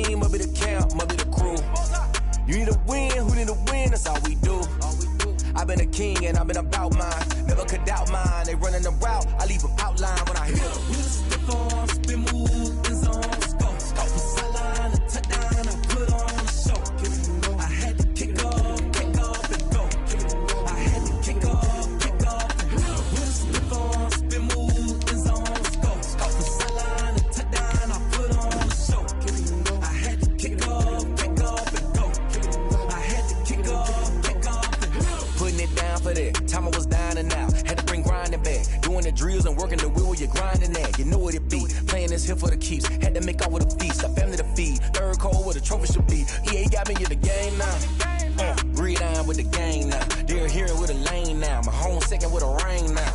team, must be the camp, must be the crew. You need a win, who need a win, that's all we do. I've been a king and I've been about mine. Never could doubt mine, they running the route, I leave them outline when I hit them. Slip on, spin move, in zone, scope. From sideline to touchdown, I put on a show. I had to kick off and go. I had to kick off and go. Slip on, spin move, in zone, scope. From sideline to touchdown, I put on a show. I had to kick off and go. I had to kick off and go. Putting it down for that. Time I was down and out. Had to bring grinding back. Doing the drills and working the wheel where you're grinding at. You know what it be. Playing this here for the keeps. Had to make out with a feast. A family to feed. Third cold where the trophy should be. EA got me in the game now. Read on with the game now. They're hearing with a lane now. My home second with a rain now.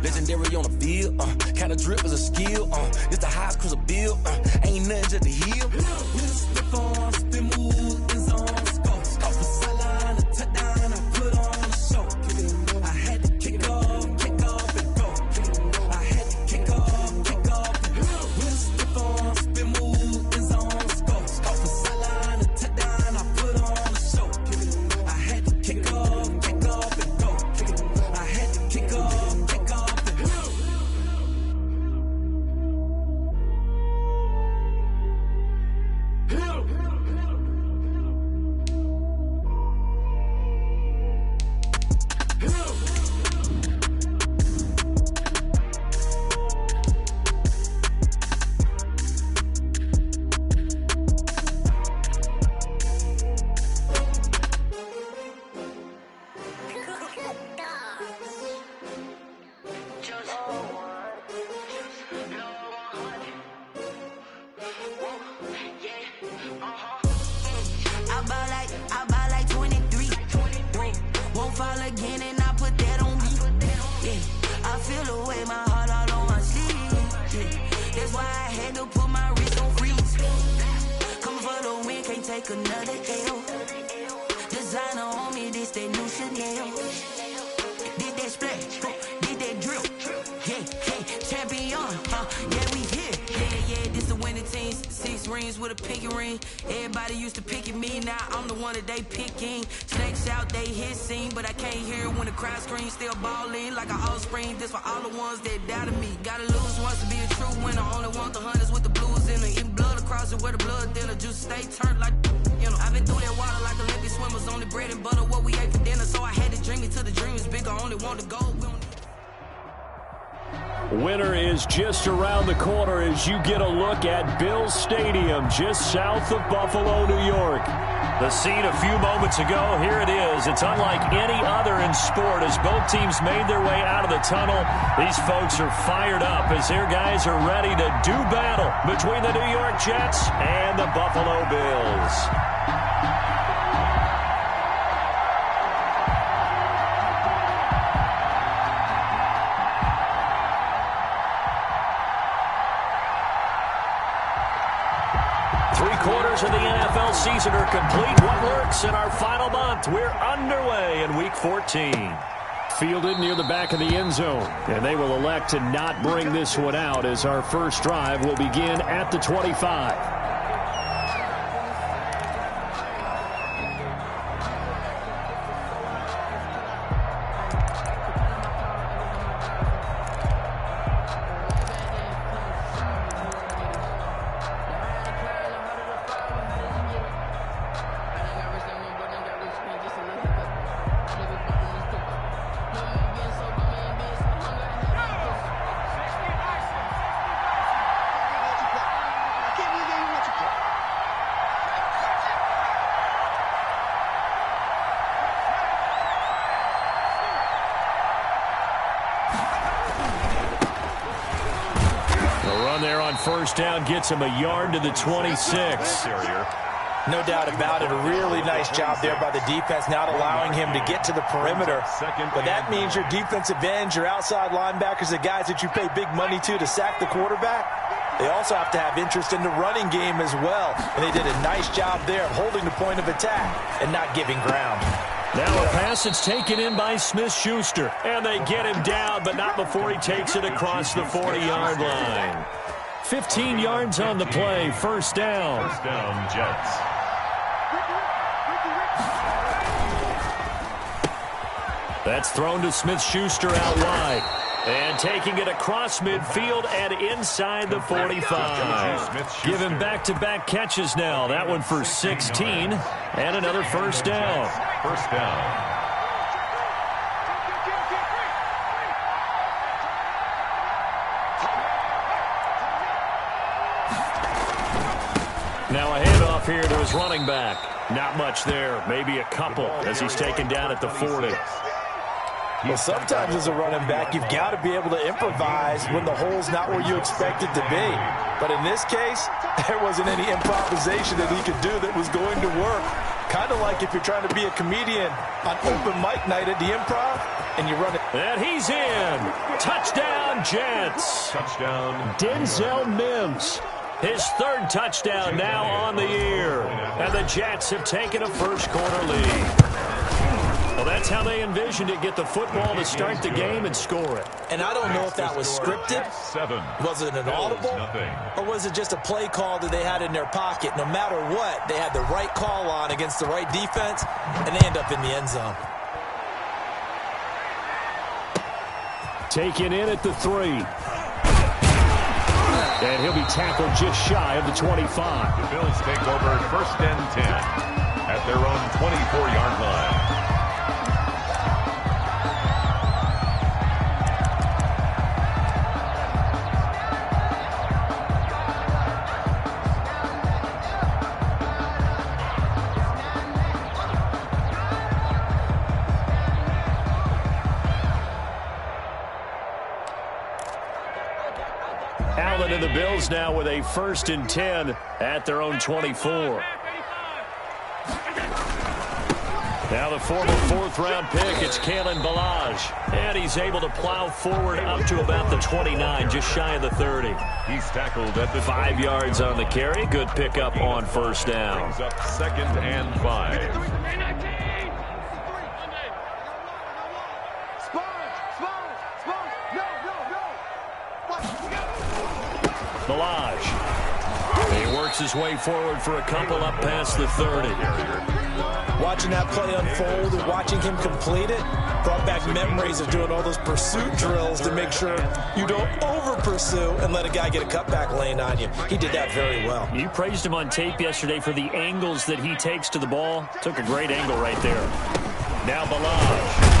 Legendary on the field. Kind of drip is a skill. It's the highest cruiser bill. Ain't nothing just to heal. Slip on, spin move, in zone, scope. From sideline to touchdown, I put on a show. I had to kick off and go. I had to kick off and go. Slip on, spin move, in zone, scope. From sideline to touchdown, I put on a show. I had to kick off and go. I had to kick off and go. I buy like 23. Won't fall again and I put that on me. Yeah, I feel the way, my heart all on my sleeve. Yeah, that's why I had to put my wrist on freeze. Coming for the win, can't take another L. Designer on me, this that new Chanel. Did that splash, did that drill. Yeah, champion, yeah, we here. Yeah, this the winning team. 6 rings with a pinky ring. Everybody used to pick at me, now I'm the one that they picking. Snakes out, they hit scene, but I can't hear it when the crowd screams. Still balling like an offspring. This for all the ones that doubted me. Gotta lose once to be a true winner. Only want the hunters with the blues in it. Eating blood across it where the blood dinner. Juice stay turned like, you know. I've been through that water like Olympic swimmers. Only bread and butter, what we ate for dinner. So I had to dream it till the dream is bigger. Only want to go. Winter is just around the corner as you get a look at Bills Stadium, just south of Buffalo, New York. The scene a few moments ago, here it is. It's unlike any other in sport as both teams made their way out of the tunnel. These folks are fired up as their guys are ready to do battle between the New York Jets and the Buffalo Bills. Three-quarters of the NFL season are complete. What works in our final month? We're underway in Week 14. Fielded near the back of the end zone. And they will elect to not bring this one out as our first drive will begin at the 25. First down gets him a yard to the 26. No doubt about it. A really nice job there by the defense, not allowing him to get to the perimeter. But that means your defensive ends, your outside linebackers, the guys that you pay big money to sack the quarterback, they also have to have interest in the running game as well. And they did a nice job there of holding the point of attack and not giving ground. Now a pass that's taken in by Smith-Schuster. And they get him down, but not before he takes it across the 40-yard line. 15 yards on the play. First down. First down, Jets. That's thrown to Smith-Schuster out wide. And taking it across midfield and inside the 45. Give him back-to-back catches now. That one for 16 and another first down. First down. Now a handoff here to his running back. Not much there. Maybe a couple as he's taken down at the 40. Well, sometimes as a running back, you've got to be able to improvise when the hole's not where you expect it to be. But in this case, there wasn't any improvisation that he could do that was going to work. Kind of like if you're trying to be a comedian on open mic night at the Improv, and you run it. And he's in. Touchdown, Jets. Touchdown, Denzel Mims. His third touchdown now on the year. And the Jets have taken a first-quarter lead. Well, that's how they envisioned it. Get the football to start the game and score it. And I don't know if that was scripted. 7. Was it an audible? Or was it just a play call that they had in their pocket? No matter what, they had the right call on against the right defense, and they end up in the end zone. Taken in at the 3. And he'll be tackled just shy of the 25. The Bills take over first and 10 at their own 24-yard line. Allen and the Bills now with a first and 10 at their own 24. Now the former fourth-round pick, it's Kalen Ballage. And he's able to plow forward up to about the 29, just shy of the 30. He's tackled at the 5 yards on the carry. Good pickup on first down. Brings up second and 5. Ballage. He works his way forward for a couple up past the 30. Watching that play unfold and watching him complete it brought back memories of doing all those pursuit drills to make sure you don't over-pursue and let a guy get a cutback lane on you. He did that very well. You praised him on tape yesterday for the angles that he takes to the ball. Took a great angle right there. Now Ballage.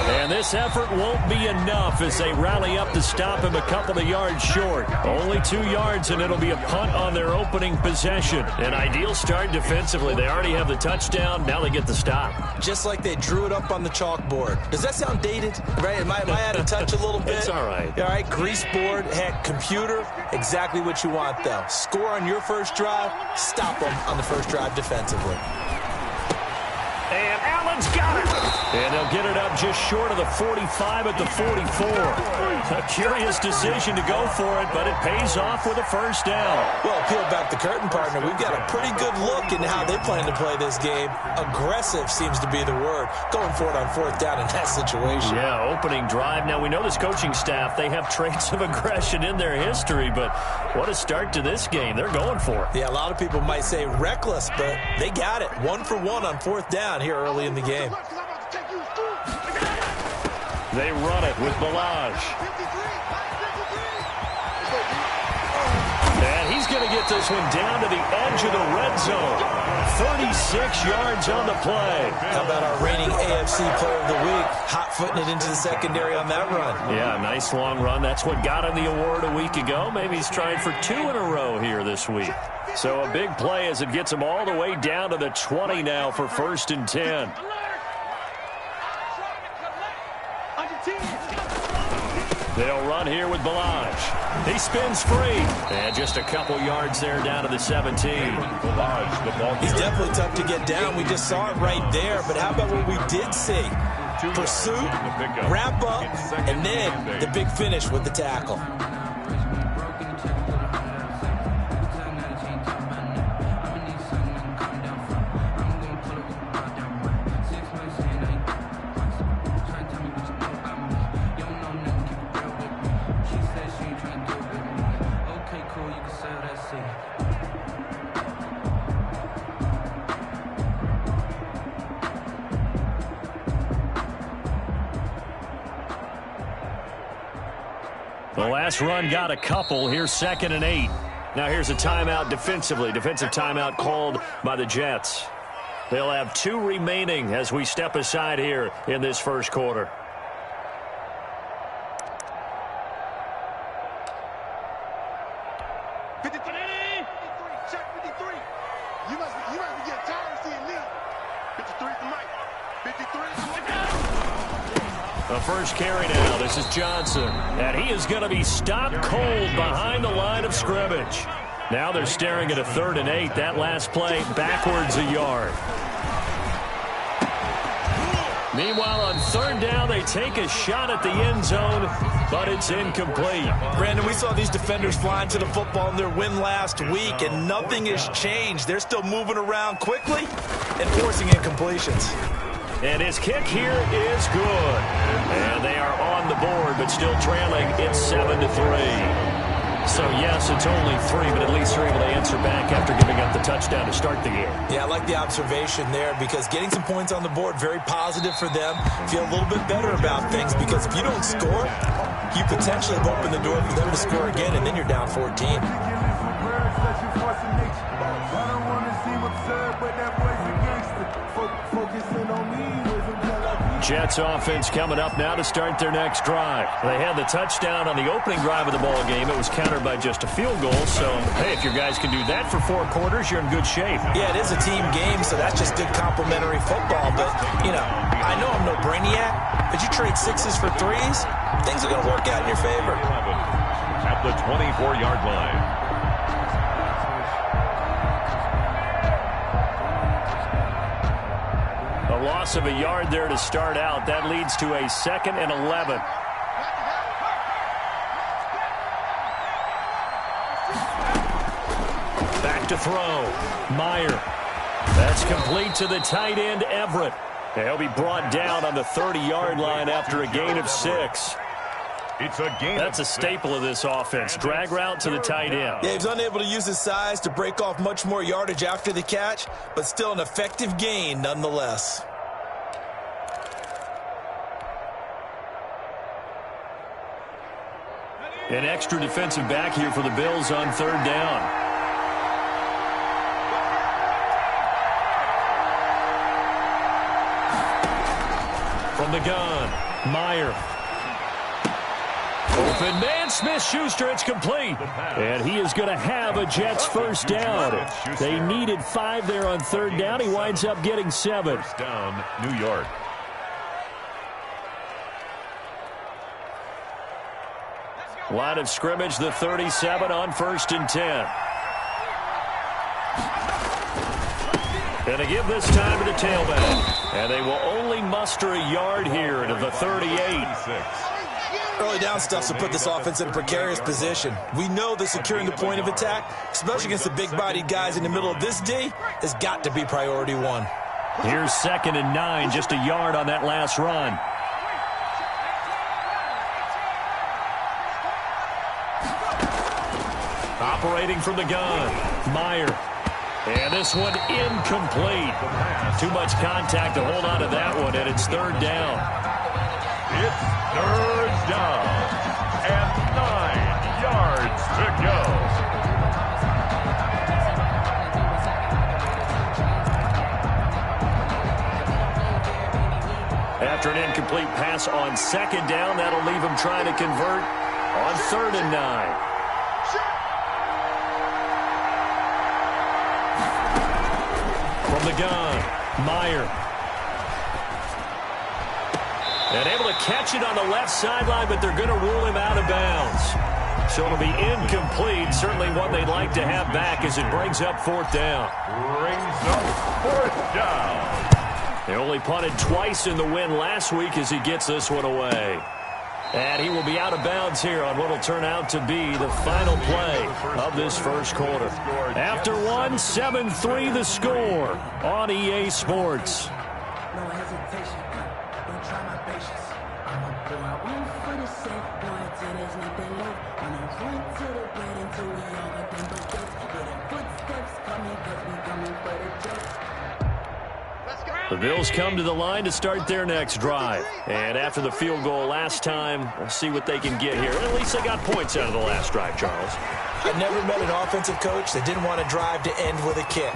And this effort won't be enough as they rally up to stop him a couple of yards short. Only 2 yards, and it'll be a punt on their opening possession. An ideal start defensively. They already have the touchdown. Now they get the stop. Just like they drew it up on the chalkboard. Does that sound dated? Right? Am I out of touch a little bit? It's all right. All right, grease board, heck, computer, exactly what you want, though. Score on your first drive, stop them on the first drive defensively. And Allen's got it. And they'll get it up just short of the 45 at the 44. A curious decision to go for it, but it pays off with a first down. Well, peel back the curtain, partner. We've got a pretty good look into how they plan to play this game. Aggressive seems to be the word. Going for it on fourth down in that situation. Yeah, opening drive. Now, we know this coaching staff, they have traits of aggression in their history, but what a start to this game. They're going for it. Yeah, a lot of people might say reckless, but they got it. 1 for 1 on fourth down here early in the game. They run it with Ballage. And he's going to get this one down to the edge of the red zone. 36 yards on the play. How about our reigning AFC Player of the Week, hot-footing it into the secondary on that run? Yeah, nice long run. That's what got him the award a week ago. Maybe he's trying for 2 in a row here this week. So a big play as it gets him all the way down to the 20 now for first and 10. They'll run here with Ballage. He spins free. And just a couple yards there down to the 17. Ballage, the ball. He's definitely tough to get down. We just saw it right there. But how about what we did see? Pursuit, wrap up, and then the big finish with the tackle. The last run got a couple. Here's 2nd and 8. Now here's a timeout defensively. Defensive timeout called by the Jets. They'll have 2 remaining as we step aside here in this first quarter. The first carry now. This is Johnson. And he is going to be stopped cold behind the line of scrimmage. Now they're staring at a 3rd and 8. That last play backwards a yard. Meanwhile, on 3rd down, they take a shot at the end zone, but it's incomplete. Brandon, we saw these defenders flying to the football in their win last week, and nothing has changed. They're still moving around quickly and forcing incompletions. And his kick here is good. And they are on the board, but still trailing. It's 7-3. So, yes, it's only 3, but at least they're able to answer back after giving up the touchdown to start the game. Yeah, I like the observation there because getting some points on the board, very positive for them. Feel a little bit better about things because if you don't score, you potentially have opened the door for them to score again, and then you're down 14. Jets offense coming up now to start their next drive. They had the touchdown on the opening drive of the ball game. It was countered by just a field goal. So, hey, if your guys can do that for 4 quarters, you're in good shape. Yeah, it is a team game, so that's just good complementary football. But, you know, I know I'm no brainiac, but you trade 6s for 3s, things are going to work out in your favor. At the 24-yard line. Loss of a yard there to start out. That leads to a 2nd and 11. Back to throw. Meyer. That's complete to the tight end, Everett. And he'll be brought down on the 30-yard line after a gain of 6. It's a gain. That's a staple of this offense. Drag route to the tight end. Yeah, he's unable to use his size to break off much more yardage after the catch, but still an effective gain nonetheless. An extra defensive back here for the Bills on 3rd down. From the gun, Meyer. Open man, Smith-Schuster, it's complete. And he is going to have a Jets first down. They needed 5 there on 3rd down. He winds up getting 7. First down, New York. Line of scrimmage, the 37 on 1st and 10. And they give this time to the tailback. And they will only muster a yard here to the 38. Early down stuff will put this offense in a precarious position. We know that securing the point of attack, especially against the big-bodied guys in the middle of this D, has got to be priority 1. Here's 2nd and 9, just a yard on that last run. Operating from the gun, Meyer. And this one incomplete. Too much contact to hold on to that one, and it's 3rd down. It's 3rd down and 9 yards to go. After an incomplete pass on 2nd down, that'll leave him trying to convert on 3rd and 9. From the gun, Meyer. And able to catch it on the left sideline, but they're going to rule him out of bounds. So it'll be incomplete. Certainly one they'd like to have back as it brings up 4th down. Brings up 4th down. They only punted twice in the win last week as he gets this one away. And he will be out of bounds here on what will turn out to be the final play of this first quarter. After 1, 7-3 the score on EA Sports. No hesitation, don't try my patience. I'ma pour out one for the sake, going to there's nothing left. I'ma run to the bed until we all got them baguettes. Get our footsteps coming, cause we coming for the Jets. The Bills come to the line to start their next drive. And after the field goal last time, we'll see what they can get here. At least they got points out of the last drive, Charles. I never met an offensive coach that didn't want to drive to end with a kick.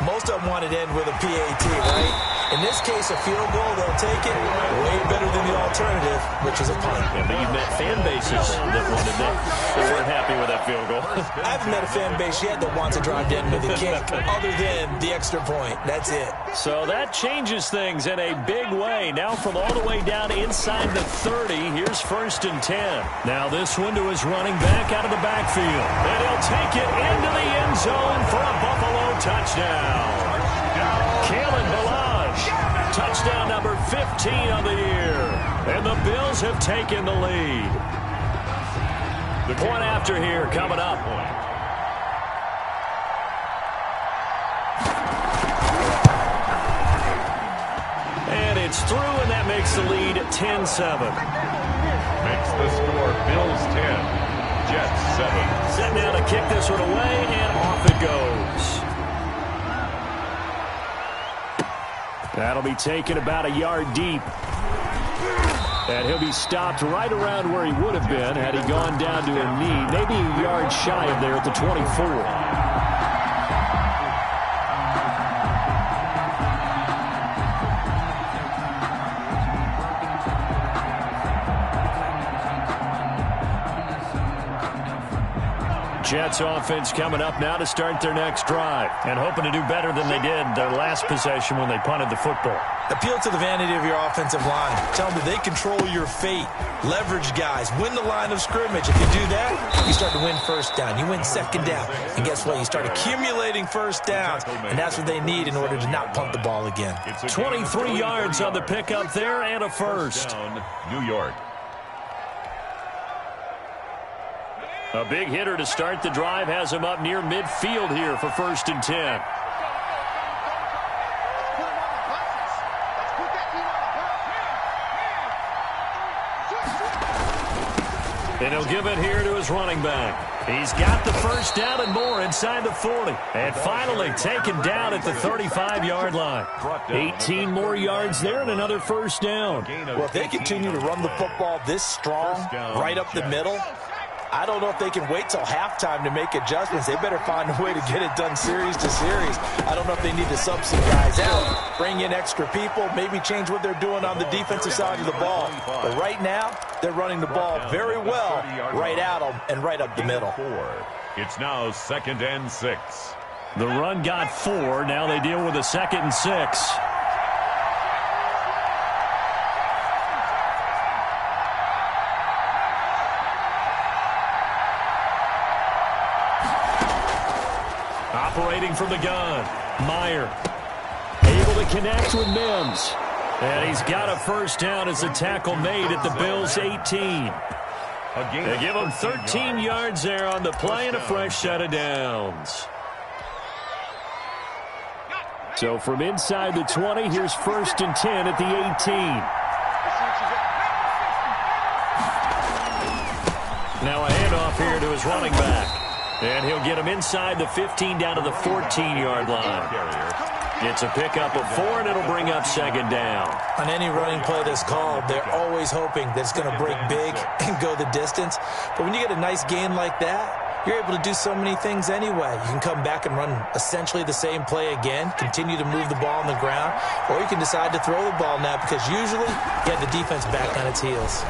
Most of them wanted to end with a PAT, right? In this case, a field goal, they'll take it way better than the alternative, which is a punt. Yeah, but you've met fan bases that wanted that. They weren't happy with that field goal. I haven't met a fan base yet that wants to drive to end with a kick, other than the extra point. That's it. So that changes things in a big way. Now from all the way down inside the 30, here's 1st and 10. Now this one to his running back out of the backfield. And he'll take it into the end zone for a Buffalo touchdown. Kalen Ballage, touchdown number 15 on the year. And the Bills have taken the lead. The point after here coming up. And it's through, and that makes the lead 10-7. Makes the score Bills 10. Jets 7. Set now to kick this one away, and off it goes. That'll be taken about a yard deep. And he'll be stopped right around where he would have been had he gone down to a knee, maybe a yard shy of there at the 24. Jets offense coming up now to start their next drive and hoping to do better than they did their last possession when they punted the football. Appeal to the vanity of your offensive line. Tell them that they control your fate. Leverage guys. Win the line of scrimmage. If you do that, you start to win first down. You win second down. And guess what? You start accumulating first downs. And that's what they need in order to not punt the ball again. 23 yards on the pickup there and a first. New York. A big hitter to start the drive has him up near midfield here for 1st and 10. And he'll give it here to his running back. He's got the first down and more inside the 40. And finally taken down at the 35-yard line. 18 more yards there and another first down. Well, if they continue to run the football this strong, right up the middle, I don't know if they can wait till halftime to make adjustments. They better find a way to get it done series to series. I don't know if they need to sub some guys out, bring in extra people, maybe change what they're doing on the defensive side of the ball. But right now, they're running the ball very well right at them and right up the middle. It's now 2nd and 6. The run got 4. Now they deal with a 2nd and 6. Operating from the gun, Meyer able to connect with Mims. And he's got a first down as the tackle made at the Bills' 18. They give him 13 yards there on the play and a fresh set of downs. So from inside the 20, here's 1st and 10 at the 18. Now a handoff here to his running back. And he'll get him inside the 15 down to the 14-yard line. It's a pickup of 4, and it'll bring up 2nd down. On any running play that's called, they're always hoping that it's going to break big and go the distance. But when you get a nice gain like that, you're able to do so many things anyway. You can come back and run essentially the same play again, continue to move the ball on the ground, or you can decide to throw the ball now because usually you have the defense back on its heels.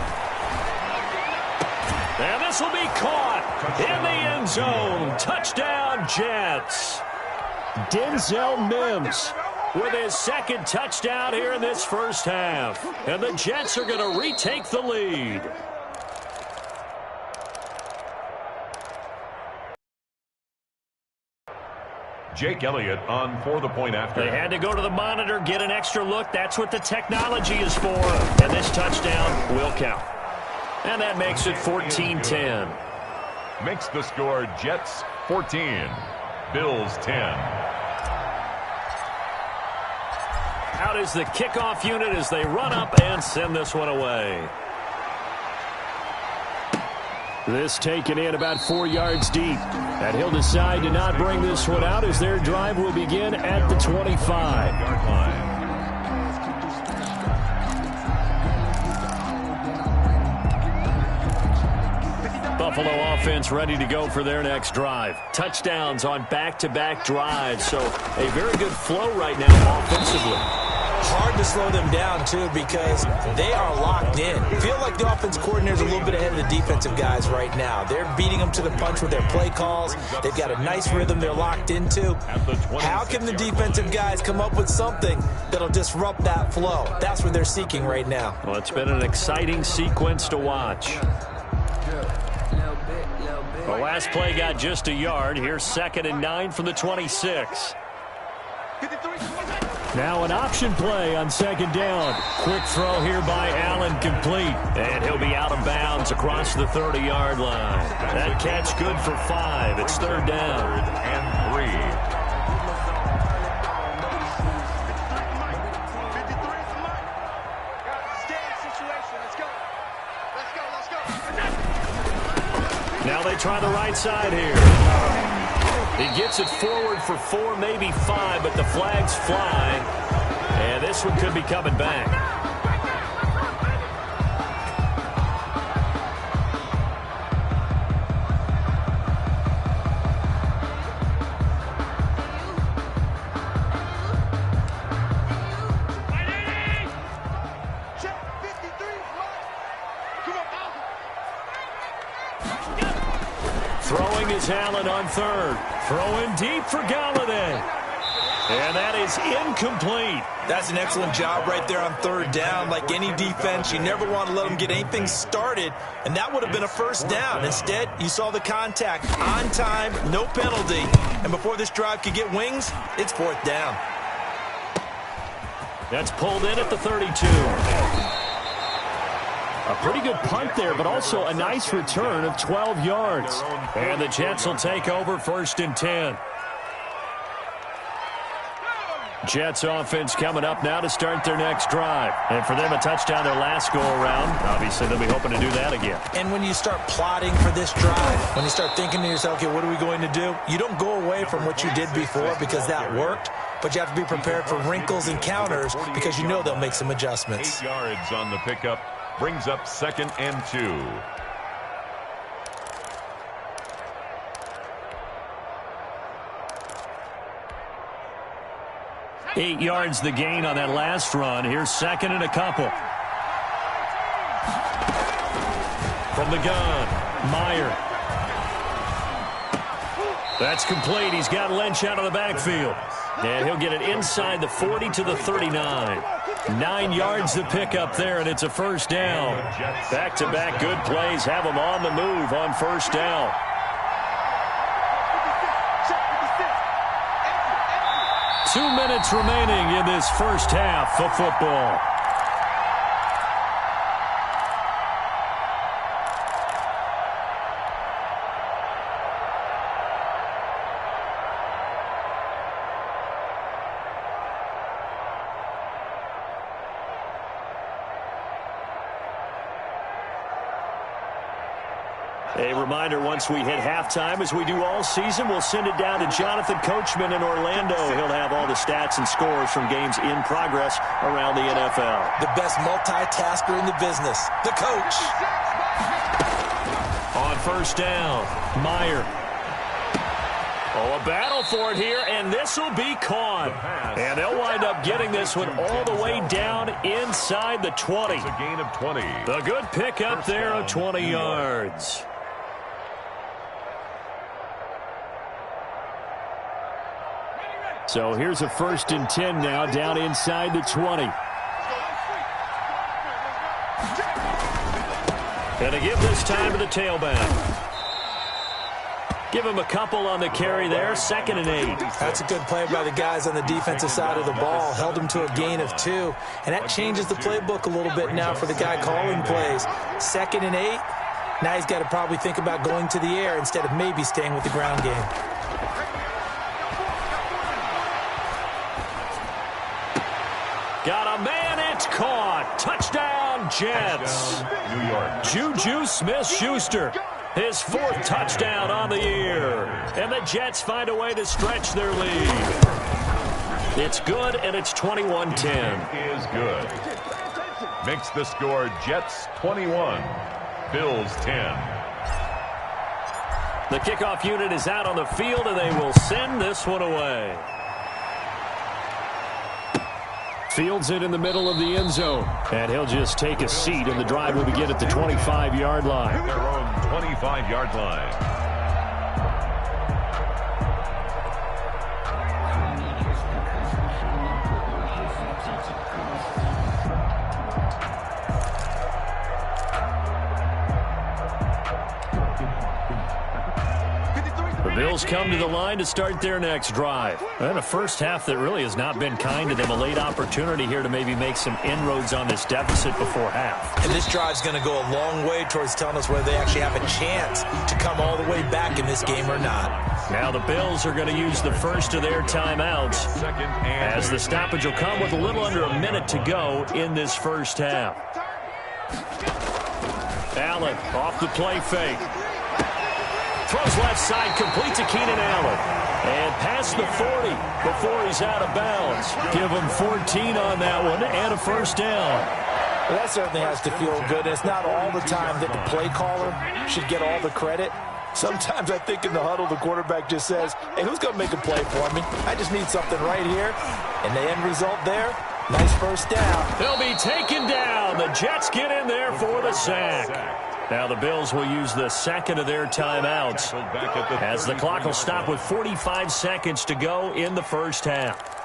And this will be caught in the end zone. Touchdown, Jets. Denzel Mims with his 2nd touchdown here in this first half. And the Jets are going to retake the lead. Jake Elliott on for the point after. They had to go to the monitor, get an extra look. That's what the technology is for. And this touchdown will count. And that makes it 14-10. Makes the score Jets 14, Bills 10. Out is the kickoff unit as they run up and send this one away. This taken in about 4 yards deep. And he'll decide to not bring this one out as their drive will begin at the 25. Buffalo offense ready to go for their next drive. Touchdowns on back-to-back drives, so a very good flow right now offensively. Hard to slow them down, too, because they are locked in. Feel like the offense coordinator is a little bit ahead of the defensive guys right now. They're beating them to the punch with their play calls. They've got a nice rhythm they're locked into. How can the defensive guys come up with something that'll disrupt that flow? That's what they're seeking right now. Well, it's been an exciting sequence to watch. The last play got just a yard. Here's 2nd and 9 from the 26. Now an option play on 2nd down. Quick throw here by Allen, complete. And he'll be out of bounds across the 30-yard line. That catch good for 5. It's 3rd down. 3rd and 3. Now they try the right side here. He gets it forward for 4, maybe 5, but the flags fly. And this one could be coming back. Throwing is Allen on 3rd. Throwing deep for Galladay. And that is incomplete. That's an excellent job right there on 3rd down. Like any defense, you never want to let them get anything started, and that would have been a 1st down. Instead, you saw the contact on time, no penalty, and before this drive could get wings, it's 4th down. That's pulled in at the 32. A pretty good punt there, but also a nice return of 12 yards. And the Jets will take over 1st and 10. Jets offense coming up now to start their next drive. And for them, a touchdown their last go-around. Obviously, they'll be hoping to do that again. And when you start plotting for this drive, when you start thinking to yourself, okay, what are we going to do? You don't go away from what you did before because that worked, but you have to be prepared for wrinkles and counters because you know they'll make some adjustments. 8 yards on the pickup. Brings up 2nd and 2. Eight yards the gain on that last run. Here's 2nd and a couple. From the gun, Meyer. That's complete. He's got Lynch out of the backfield. And he'll get it inside the 40 to the 39. 9 yards to pick up there, and it's a 1st down. Back-to-back good plays have them on the move on 1st down. Two minutes remaining in this first half of football. A reminder, once we hit halftime, as we do all season, we'll send it down to Jonathan Coachman in Orlando. He'll have all the stats and scores from games in progress around the NFL. The best multitasker in the business, the coach. On 1st down, Meyer. Oh, a battle for it here, and this will be caught. And they'll wind up getting this one all the way down inside the 20. It's a gain of 20. The good pick up there of 20 yards. So here's a 1st and 10 now, down inside the 20. Gonna give this time to the tailback. Give him a couple on the carry there. 2nd and 8. That's a good play by the guys on the defensive side of the ball. Held him to a gain of 2. And that changes the playbook a little bit now for the guy calling plays. 2nd and 8. Now he's got to probably think about going to the air instead of maybe staying with the ground game. Got a man, it's caught. Touchdown, Jets. Touchdown, New York. Juju Smith-Schuster, his 4th touchdown on the year. And the Jets find a way to stretch their lead. It's good, and it's 21-10. Is good. Makes the score Jets 21, Bills 10. The kickoff unit is out on the field, and they will send this one away. Fields it in the middle of the end zone. And he'll just take a seat, and the drive will begin at the 25-yard line. At their own 25-yard line. The Bills come to the line to start their next drive. And a first half that really has not been kind to them. A late opportunity here to maybe make some inroads on this deficit before half. And this drive's going to go a long way towards telling us whether they actually have a chance to come all the way back in this game or not. Now the Bills are going to use the first of their timeouts as the stoppage will come with a little under a minute to go in this first half. Allen off the play fake. Throws left side, complete to Keenan Allen. And past the 40 before he's out of bounds. Give him 14 on that one and a first down. Well, that certainly has to feel good. It's not all the time that the play caller should get all the credit. Sometimes I think in the huddle, the quarterback just says, hey, who's going to make a play for me? I just need something right here. And the end result there, nice first down. They'll be taken down. The Jets get in there for the sack. Now the Bills will use the second of their timeouts as the clock will stop with 45 seconds to go in the first half.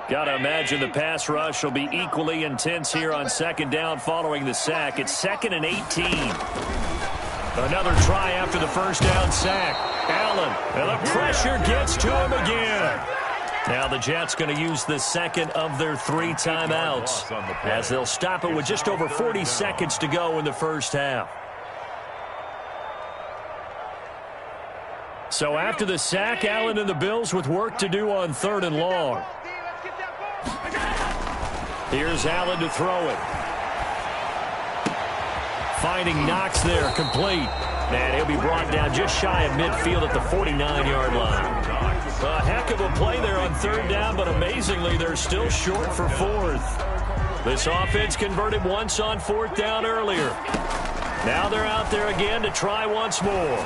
Got to imagine the pass rush will be equally intense here on second down following the sack. It's 2nd and 18. Another try after the first down sack. Allen, and the pressure gets to him again. Now the Jets going to use the second of their 3 timeouts as they'll stop it with just over 40 seconds to go in the first half. So after the sack, Allen and the Bills with work to do on 3rd and long. Here's Allen to throw it. Finding Knox there, complete. And he'll be brought down just shy of midfield at the 49-yard line. A heck of a play there on 3rd down, but amazingly, they're still short for 4th. This offense converted once on 4th down earlier. Now they're out there again to try once more.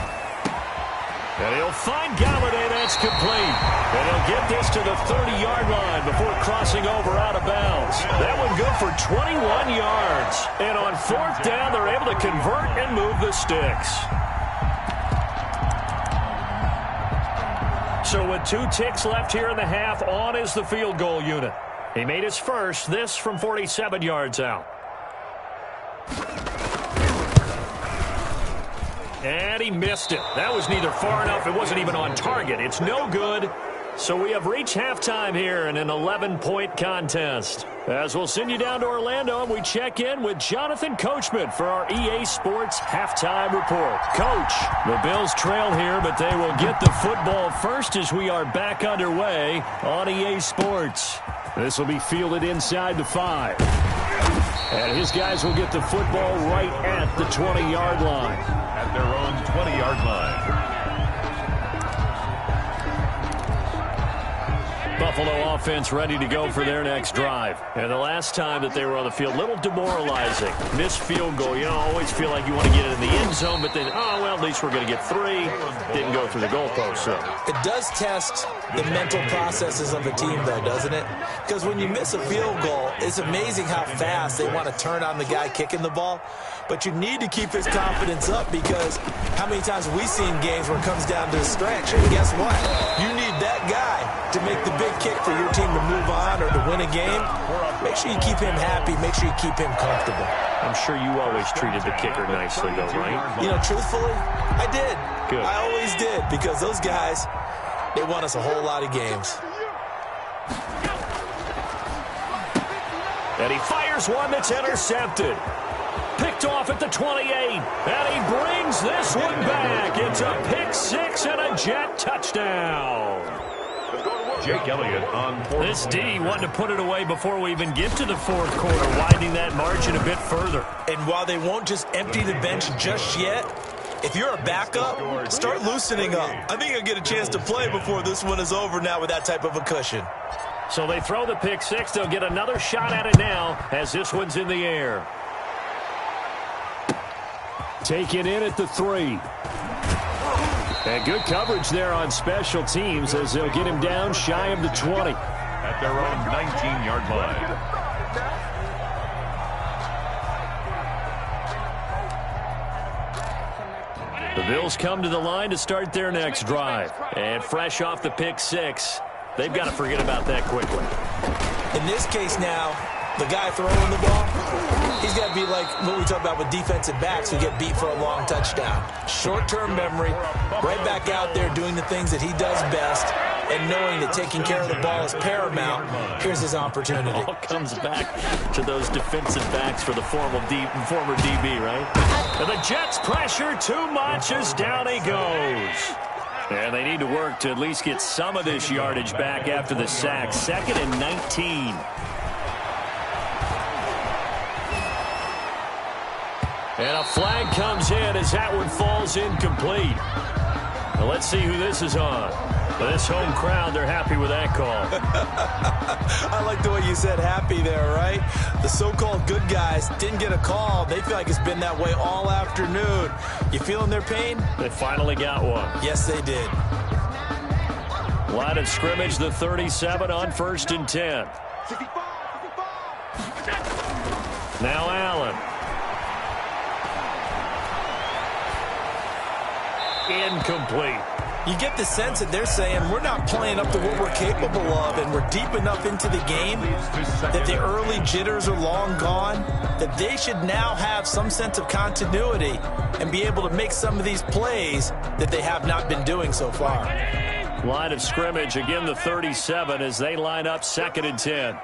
And he'll find Galladay. That's complete. And he'll get this to the 30-yard line before crossing over out of bounds. That one good for 21 yards. And on 4th down, they're able to convert and move the sticks. So with 2 ticks left here in the half, on is the field goal unit. He made his first, this from 47 yards out. And he missed it. That was neither far enough. It wasn't even on target. It's no good. So we have reached halftime here in an 11-point contest. As we'll send you down to Orlando, and we check in with Jonathan Coachman for our EA Sports Halftime Report. Coach, the Bills trail here, but they will get the football first as we are back underway on EA Sports. This will be fielded inside the 5. And his guys will get the football right at the 20-yard line. At their own 20-yard line. Buffalo offense ready to go for their next drive. And the last time that they were on the field, a little demoralizing. Missed field goal. You know, always feel like you want to get it in the end zone, but then, oh, well, at least we're going to get 3. Didn't go through the goalpost. So it does test the mental processes of a team, though, doesn't it? Because when you miss a field goal, it's amazing how fast they want to turn on the guy kicking the ball. But you need to keep his confidence up, because how many times have we seen games where it comes down to a stretch? And guess what? You need that guy to make the big kick for your team to move on or to win a game. Make sure you keep him happy. Make sure you keep him comfortable. I'm sure you always treated the kicker nicely, though, right? You know, truthfully, I did. Good. I always did, because those guys, they won us a whole lot of games. And he fires one that's intercepted. Picked off at the 28. And he brings this one back. It's a pick 6 and a Jet touchdown. Jake Elliott on 4th. This D wanted to put it away before we even get to the 4th quarter, widening that margin a bit further. And while they won't just empty the bench just yet, If you're a backup, start loosening up. I think you'll get a chance to play before this one is over now with that type of a cushion. So they throw the pick six. They'll get another shot at it now as this one's in the air. Taken in at the 3. And good coverage there on special teams as they'll get him down shy of the 20. At their own 19-yard line. The Bills come to the line to start their next drive. And fresh off the pick six, they've got to forget about that quickly. In this case now, the guy throwing the ball, he's got to be like what we talk about with defensive backs who get beat for a long touchdown. Short-term memory, right back out there doing the things that he does best, and knowing that taking care of the ball is paramount. Here's his opportunity. It all comes back to those defensive backs for the former DB, right? And the Jets pressure too much as down he goes. And they need to work to at least get some of this yardage back after the sack. 2nd and 19. And a flag comes in as that one falls incomplete. Now let's see who this is on. This home crowd, they're happy with that call. I like the way you said happy there, right? The so-called good guys didn't get a call. They feel like it's been that way all afternoon. You feeling their pain? They finally got one. Yes, they did. Line of scrimmage, the 37 on 1st and 10. Now Allen. Incomplete. You get the sense that they're saying we're not playing up to what we're capable of, and we're deep enough into the game that the early jitters are long gone, that they should now have some sense of continuity and be able to make some of these plays that they have not been doing so far. Line of scrimmage, again the 37 as they line up 2nd and 10.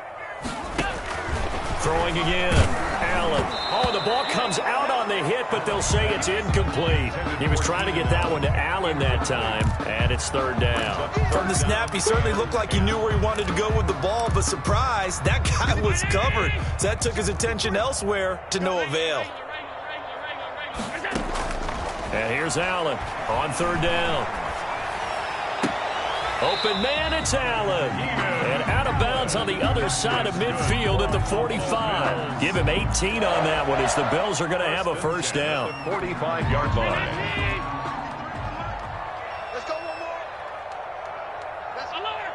Throwing again. Allen. Oh, the ball comes out on the hit, but they'll say it's incomplete. He was trying to get that one to Allen that time, and it's 3rd down. From the snap, he certainly looked like he knew where he wanted to go with the ball, but surprise, that guy was covered. So that took his attention elsewhere to no avail. And here's Allen on 3rd down. Open man, it's Allen. And out of bounds on the other side of midfield at the 45. Give him 18 on that one as the Bills are going to have a 1st down. 45-yard line. Let's go one more. That's lower.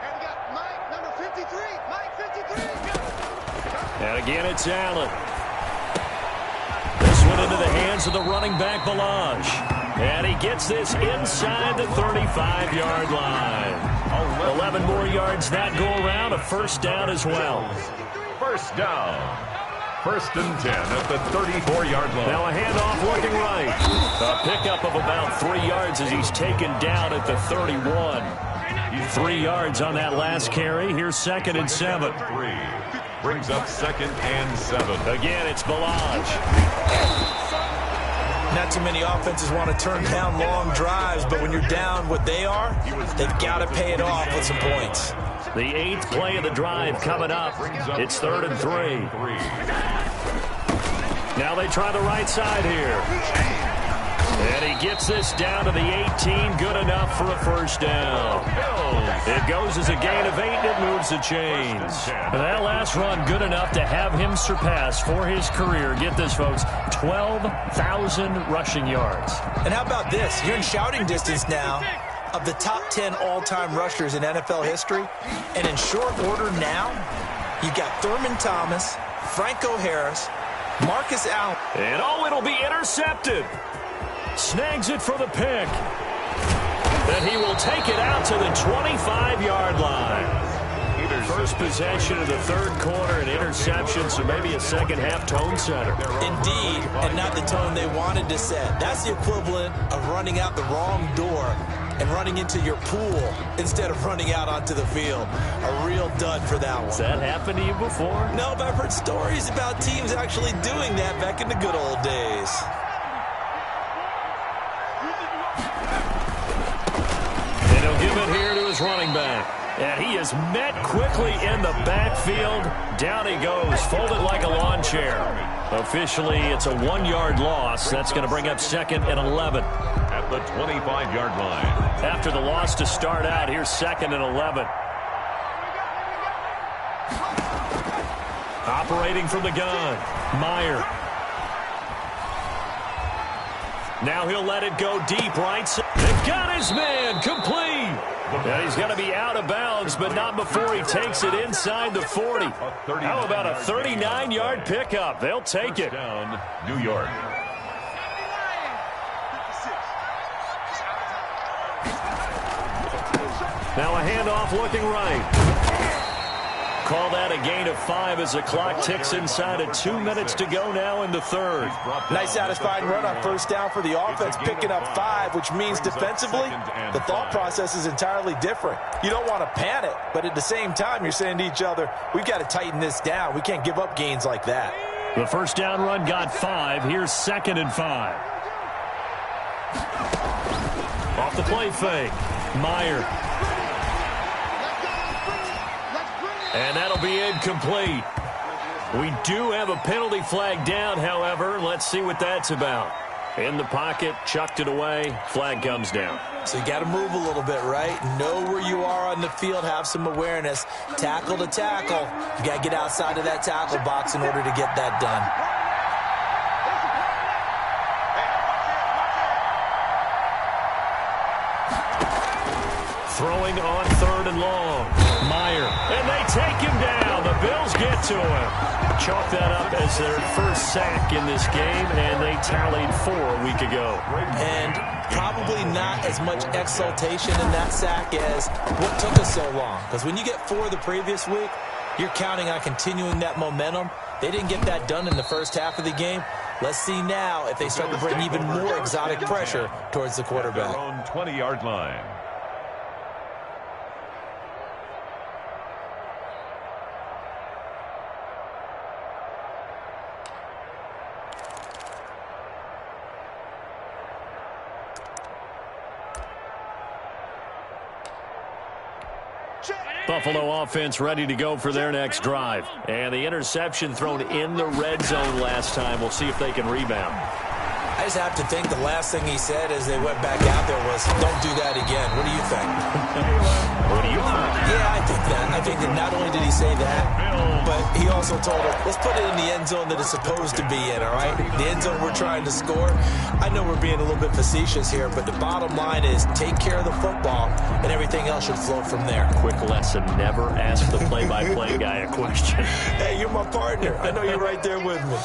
And we got Mike, number 53. Mike, 53. And again, it's Allen. This one into the hands of the running back, Balaj. And he gets this inside the 35-yard line. 11 more yards that go around, a 1st down as well. 1st down. 1st and 10 at the 34-yard line. Now a handoff working right. A pickup of about 3 yards as he's taken down at the 31. 3 yards on that last carry. Here's 2nd and 7. 3 brings up 2nd and 7. Again, it's Balaj. Not too many offenses want to turn down long drives, but when you're down what they are, they've got to pay it off with some points. The 8th play of the drive coming up. It's 3rd and 3. Now they try the right side here. And he gets this down to the 18. Good enough for a 1st down. It goes as a gain of 8, and it moves the chains. That last run good enough to have him surpass for his career. Get this, folks, 12,000 rushing yards. And how about this? You're in shouting distance now of the top 10 all-time rushers in NFL history. And in short order now, you've got Thurman Thomas, Franco Harris, Marcus Allen. And oh, it'll be intercepted. Snags it for the pick. Then he will take it out to the 25-yard line. First possession of the 3rd quarter, an interception, so maybe a second-half tone setter. Indeed, and not the tone they wanted to set. That's the equivalent of running out the wrong door and running into your pool instead of running out onto the field. A real dud for that one. Has that happened to you before? No, but I've heard stories about teams actually doing that back in the good old days. And he'll give it here to his running back. And he is met quickly in the backfield. Down he goes, folded like a lawn chair. Officially, it's a 1-yard loss. That's going to bring up 2nd and 11. At the 25-yard line. After the loss to start out, here's 2nd and 11. Operating from the gun, Meyer. Now he'll let it go deep right. They've got his man complete. And he's going to be out of bounds, but not before he takes it inside the 40. How about a 39-yard pickup? They'll take it. Down, New York. Now a handoff looking right. Call that a gain of 5 as the clock ticks inside of 2 minutes to go now in the third. Nice satisfying run on first down for the offense, picking up 5, which means defensively, the thought process is entirely different. You don't want to panic, but at the same time, you're saying to each other, we've got to tighten this down. We can't give up gains like that. The first down run got 5. Here's 2nd and 5. Off the play fake. Meyer. And that'll be incomplete. We do have a penalty flag down, however. Let's see what that's about. In the pocket, chucked it away. Flag comes down. So you got to move a little bit, right? Know where you are on the field, have some awareness. Tackle to tackle. You got to get outside of that tackle box in order to get that done. Throwing on 3rd and long. Meyer. And they take him down. The Bills get to him. Chalk that up as their first sack in this game, and they tallied 4 a week ago. And probably not as much exultation in that sack as what took us so long. Because when you get 4 the previous week, you're counting on continuing that momentum. They didn't get that done in the first half of the game. Let's see now if they start to bring even more exotic pressure towards the quarterback. Their own 20-yard line. Buffalo offense ready to go for their next drive. And the interception thrown in the red zone last time. We'll see if they can rebound. I just have to think the last thing he said as they went back out there was, don't do that again. What do you think? What do you think? Yeah, I think that. I think that not only did he say that, but he also told him, let's put it in the end zone that it's supposed to be in, all right? The end zone we're trying to score. I know we're being a little bit facetious here, but the bottom line is take care of the football, and everything else should flow from there. Quick lesson, never ask the play-by-play guy a question. Hey, you're my partner. I know you're right there with me.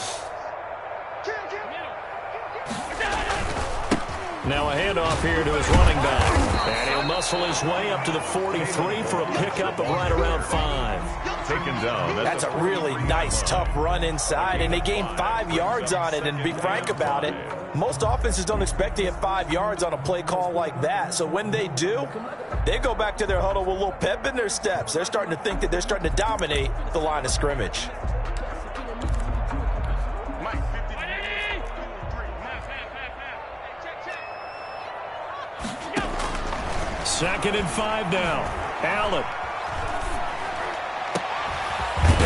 Now a handoff here to his running back. And he'll muscle his way up to the 43 for a pickup of right around 5. Taken down. That's a really nice, tough run inside, and they gained 5 yards on it. And to be frank about it, most offenses don't expect to get 5 yards on a play call like that. So when they do, they go back to their huddle with a little pep in their steps. They're starting to think that they're starting to dominate the line of scrimmage. Second and 5 now. Allen.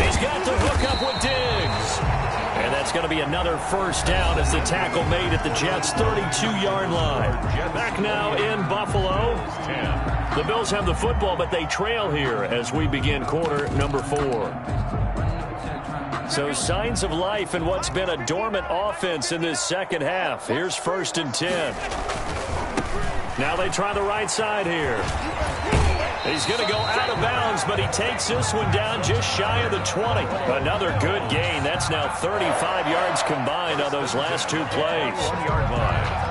He's got the hook up with Diggs. And that's going to be another first down as the tackle made at the Jets' 32-yard line. Back now in Buffalo. The Bills have the football, but they trail here as we begin quarter number 4. So signs of life in what's been a dormant offense in this second half. Here's 1st and 10. Now they try the right side here. He's going to go out of bounds, but he takes this one down just shy of the 20. Another good gain. That's now 35 yards combined on those last 2 plays. 1-yard line.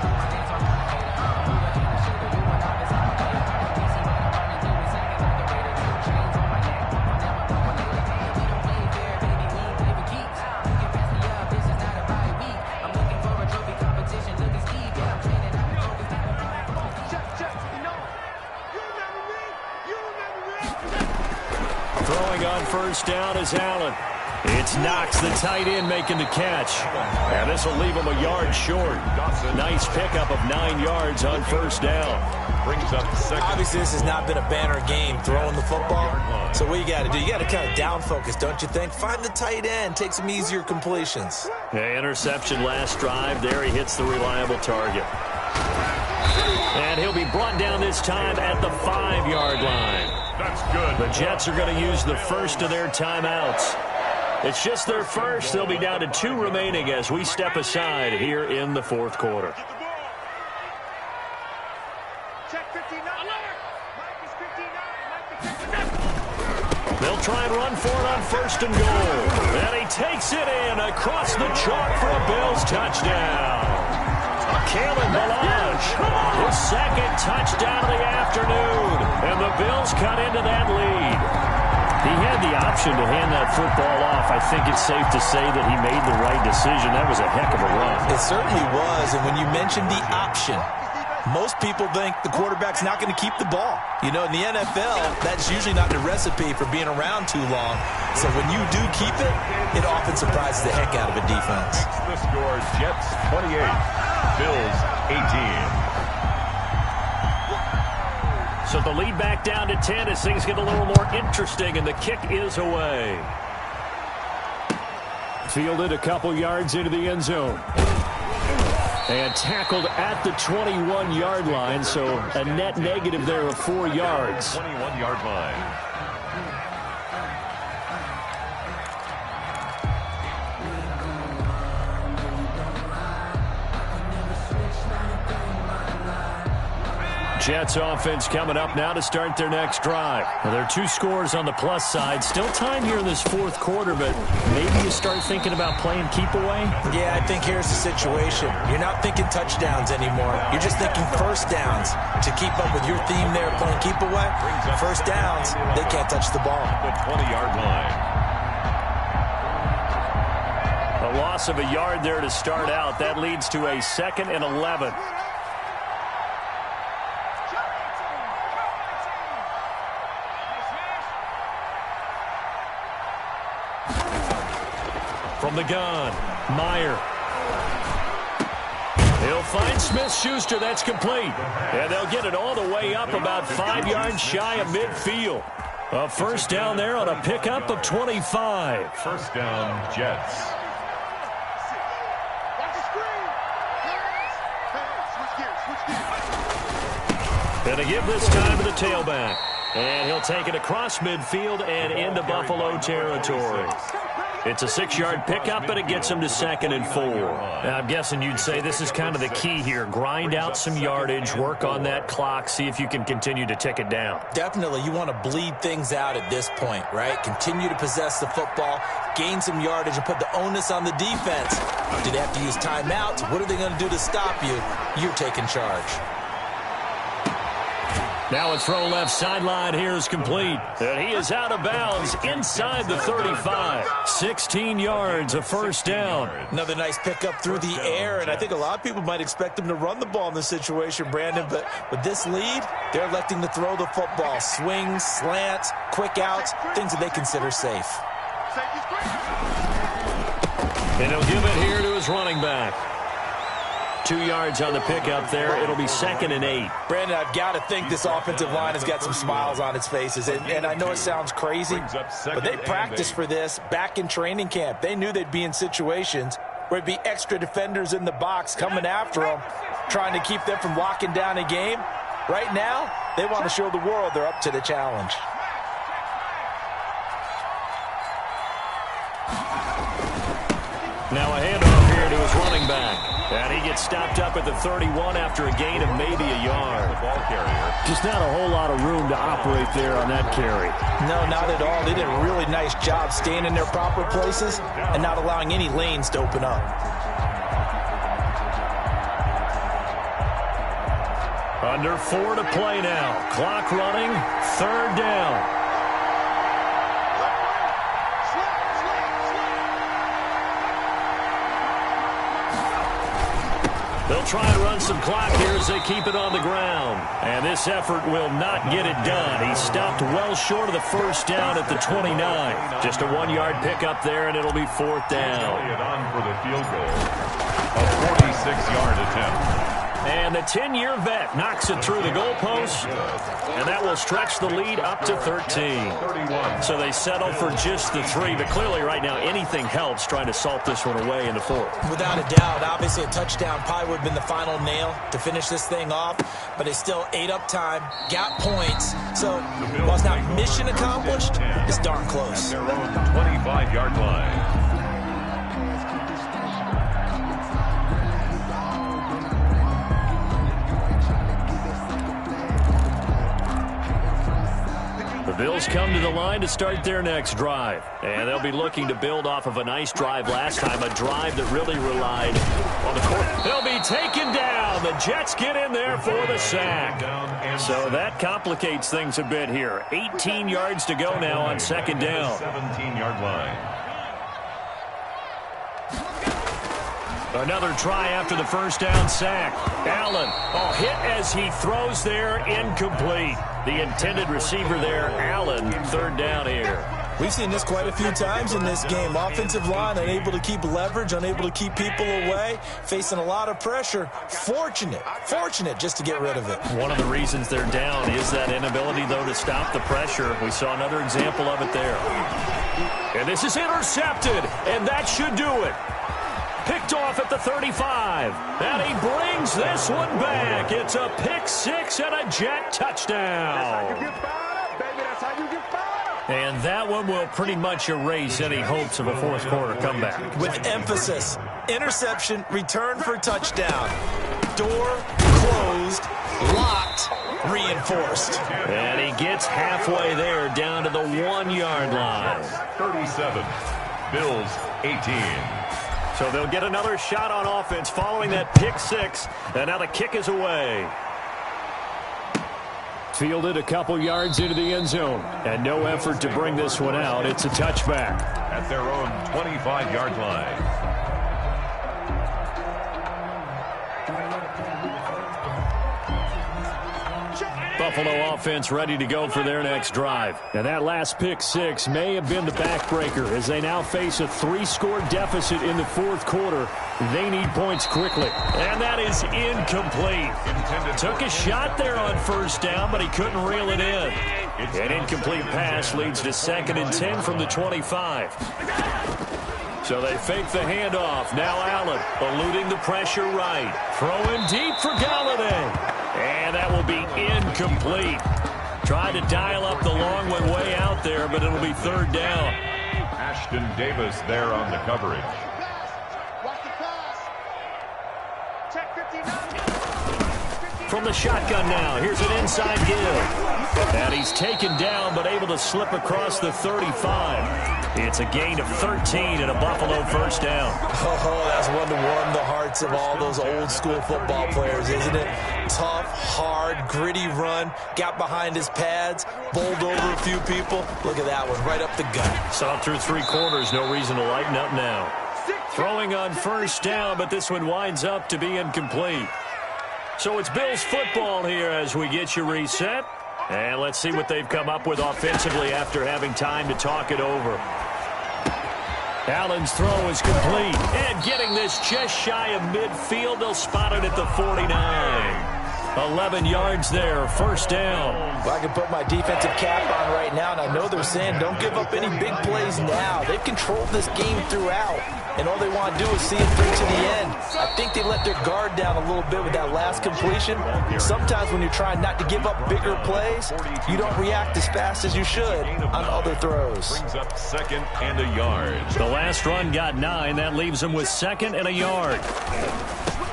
Throwing on first down is Allen. It's Knox, the tight end, making the catch. And this will leave him a yard short. Nice pickup of 9 yards on first down. Brings up second. Obviously, this has not been a banner game throwing the football. So what you got to do, you got to kind of down focus, don't you think? Find the tight end, take some easier completions. Yeah, interception last drive. There he hits the reliable target. And he'll be brought down this time at the 5-yard line. That's good. The Jets are going to use the first of their timeouts. It's just their first. They'll be down to 2 remaining as we step aside here in the fourth quarter. They'll try and run for it on first and goal. And he takes it in across the chalk for a Bills touchdown. Kalen Ballage, his second touchdown of the afternoon. And the Bills cut into that lead. He had the option to hand that football off. I think it's safe to say that he made the right decision. That was a heck of a run. It certainly was. And when you mentioned the option, most people think the quarterback's not going to keep the ball. You know, in the NFL, that's usually not the recipe for being around too long. So when you do keep it, it often surprises the heck out of a defense. The score, Jets 28, Bills 18. So the lead back down to 10 as things get a little more interesting, and the kick is away. Fielded a couple yards into the end zone. And tackled at the 21-yard line, so a net negative there of 4 yards. 21-yard line. Jets offense coming up now to start their next drive. Well, there are 2 scores on the plus side. Still time here in this fourth quarter, but maybe you start thinking about playing keep away? Yeah, I think here's the situation. You're not thinking touchdowns anymore. You're just thinking first downs. To keep up with your theme there, playing keep away, first downs, they can't touch the ball. The 20-yard line. A loss of a yard there to start out. That leads to a 2nd and 11. From the gun, Meyer. He'll find Smith-Schuster. That's complete. And they'll get it all the way up about 5 yards shy of midfield. A first down there on a pickup of 25. First down, Jets. Gonna give this time to the tailback. And he'll take it across midfield and into Buffalo territory. It's a 6-yard pickup, and it gets him to 2nd and 4. Now, I'm guessing you'd say this is kind of the key here. Grind out some yardage, work on that clock, see if you can continue to tick it down. Definitely, you want to bleed things out at this point, right? Continue to possess the football, gain some yardage, and put the onus on the defense. Do they have to use timeouts? What are they going to do to stop you? You're taking charge. Now a throw left sideline here is complete. And he is out of bounds inside the 35. 16 yards, a first down. Another nice pickup through the air, and I think a lot of people might expect him to run the ball in this situation, Brandon, but with this lead, they're electing to throw the football. Swings, slants, quick outs, things that they consider safe. And he'll give it here to his running back. 2 yards on the pickup there. It'll be 2nd and 8. Brandon, I've got to think this offensive line has got some smiles on its faces. And I know it sounds crazy, but they practiced for this back in training camp. They knew they'd be in situations where it'd be extra defenders in the box coming after them, trying to keep them from locking down a game. Right now, they want to show the world they're up to the challenge. Now a handoff here to his running back. And he gets stopped up at the 31 after a gain of maybe a yard. Just not a whole lot of room to operate there on that carry. No, not at all. They did a really nice job staying in their proper places and not allowing any lanes to open up. Under 4 to play now. Clock running. 3rd down. They'll try and run some clock here as they keep it on the ground. And this effort will not get it done. He stopped well short of the first down at the 29. Just a 1-yard pickup there, and it'll be 4th down. On for the field goal. A 46-yard attempt. And the 10-year vet knocks it through the goalpost, and that will stretch the lead up to 13. So they settle for just the 3, but clearly right now anything helps trying to salt this one away in the 4th. Without a doubt, obviously a touchdown probably would have been the final nail to finish this thing off, but they still ate up time, got points. So while it's not mission accomplished, it's darn close. At their own 25-yard line. The Bills come to the line to start their next drive. And they'll be looking to build off of a nice drive last time, a drive that really relied on the court. They'll be taken down. The Jets get in there for the sack. So that complicates things a bit here. 18 yards to go now on second down. 17-yard line. Another try after the first down sack. Allen, hit as he throws there, incomplete. The intended receiver there, Allen, third down here. We've seen this quite a few times in this game. Offensive line unable to keep leverage, unable to keep people away, facing a lot of pressure. Fortunate just to get rid of it. One of the reasons they're down is that inability, though, to stop the pressure. We saw another example of it there. And this is intercepted, and that should do it. Picked off at the 35. And he brings this one back. It's a pick 6 and a Jet touchdown. That's how you get fired up, baby. That's how you get fired up. And that one will pretty much erase any hopes of a fourth quarter comeback. With emphasis, interception, return for touchdown. Door closed, locked, reinforced. And he gets halfway there down to the 1-yard line. 37. Bills 18. So they'll get another shot on offense following that pick 6. And now the kick is away. Fielded a couple yards into the end zone. And no effort to bring this one out. It's a touchback. At their own 25-yard line. Buffalo offense ready to go for their next drive. And that last pick 6 may have been the backbreaker as they now face a 3-score deficit in the fourth quarter. They need points quickly. And that is incomplete. Took a shot there on first down, but he couldn't reel it in. An incomplete pass leads to 2nd and 10 from the 25. So they fake the handoff. Now Allen eluding the pressure right. Throwing deep for Galladay. And that will be incomplete. Tried to dial up the long one way out there, but it'll be third down. Ashton Davis there on the coverage. Watch the pass. Check 59. From the shotgun now, here's an inside give. And he's taken down, but able to slip across the 35. It's a gain of 13 and a Buffalo first down. Oh, that's one to warm the hearts of all those old school football players, isn't it? Tough, hard, gritty run. Got behind his pads, bowled over a few people. Look at that one, right up the gut. Saw through 3 quarters, no reason to lighten up now. Throwing on first down, but this one winds up to be incomplete. So it's Bills football here as we get you reset. And let's see what they've come up with offensively after having time to talk it over. Allen's throw is complete. And getting this just shy of midfield. They'll spot it at the 49. 11 yards there, first down. Well, I can put my defensive cap on right now, and I know they're saying don't give up any big plays now. They've controlled this game throughout, and all they want to do is see it through to the end. I think they let their guard down a little bit with that last completion. Sometimes when you're trying not to give up bigger plays, you don't react as fast as you should on other throws. Brings up 2nd and a yard. The last run got 9. That leaves them with 2nd and a yard.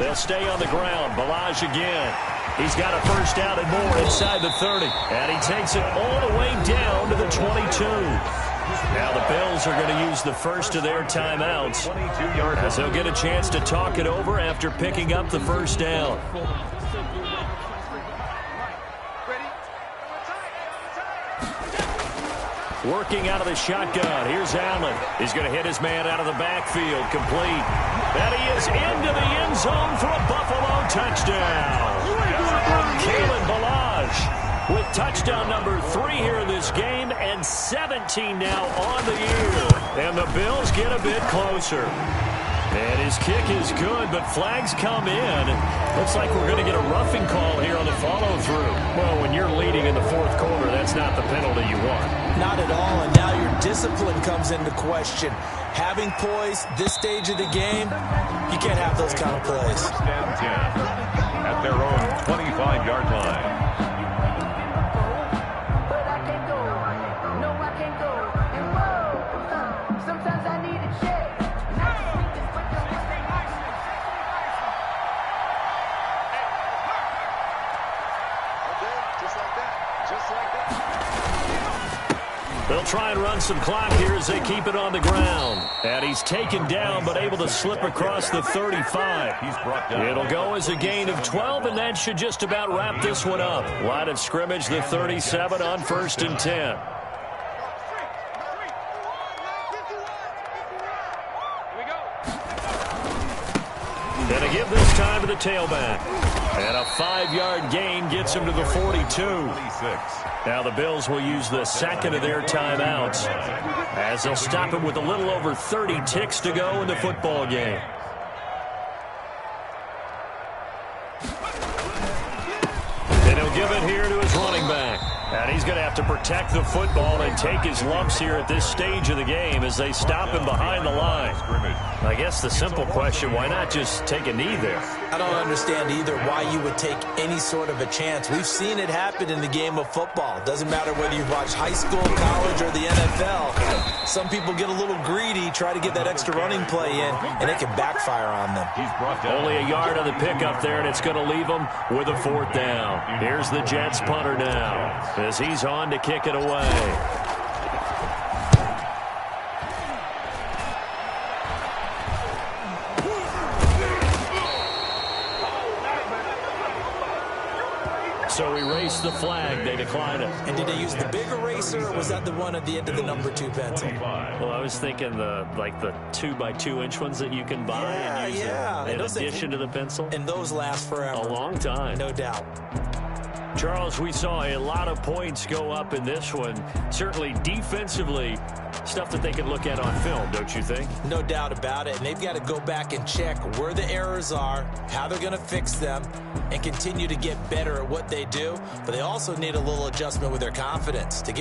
They'll stay on the ground. Balaj again. He's got a first down and more inside the 30. And he takes it all the way down to the 22. Now the Bills are going to use the first of their timeouts as they'll get a chance to talk it over after picking up the first down. Working out of the shotgun. Here's Allen. He's going to hit his man out of the backfield. Complete. And he is into the end zone for a Buffalo touchdown. Kalen Balaj with touchdown number 3 here in this game and 17 now on the year. And the Bills get a bit closer. And his kick is good, but flags come in. Looks like we're going to get a roughing call here on the follow-through. Well, when you're leading in the fourth quarter, that's not the penalty you want. Not at all, and now your discipline comes into question. Having poise this stage of the game, you can't have those kind of plays. First and 10 at their own 25-yard line. They'll try and run some clock here as they keep it on the ground. And he's taken down, but able to slip across the 35. It'll go as a gain of 12, and that should just about wrap this one up. Line of scrimmage, the 37 on 1st and 10. And a give this time to the tailback. And a 5-yard gain gets him to the 42. Now the Bills will use the second of their timeouts as they'll stop it with a little over 30 ticks to go in the football game. And he'll give it here to his running back. And he's going to have to protect the football and take his lumps here at this stage of the game as they stop him behind the line. I guess the simple question, why not just take a knee there? I don't understand either why you would take any sort of a chance. We've seen it happen in the game of football. Doesn't matter whether you've watched high school, college, or the NFL. Some people get a little greedy, try to get that extra running play in, and it can backfire on them. Only a yard on the pickup there, and it's going to leave them with a 4th down. Here's the Jets punter now as he's on to kick it away. So erase the flag. They decline it. And did they use the big eraser, or was that the one at the end of the number 2 pencil? Well, I was thinking the 2x2-inch ones that you can buy and use in addition to the pencil. And those last forever. A long time. No doubt. Charles, we saw a lot of points go up in this one. Certainly defensively, stuff that they can look at on film, don't you think? No doubt about it. And they've got to go back and check where the errors are, how they're going to fix them, and continue to get better at what they do. But they also need a little adjustment with their confidence to get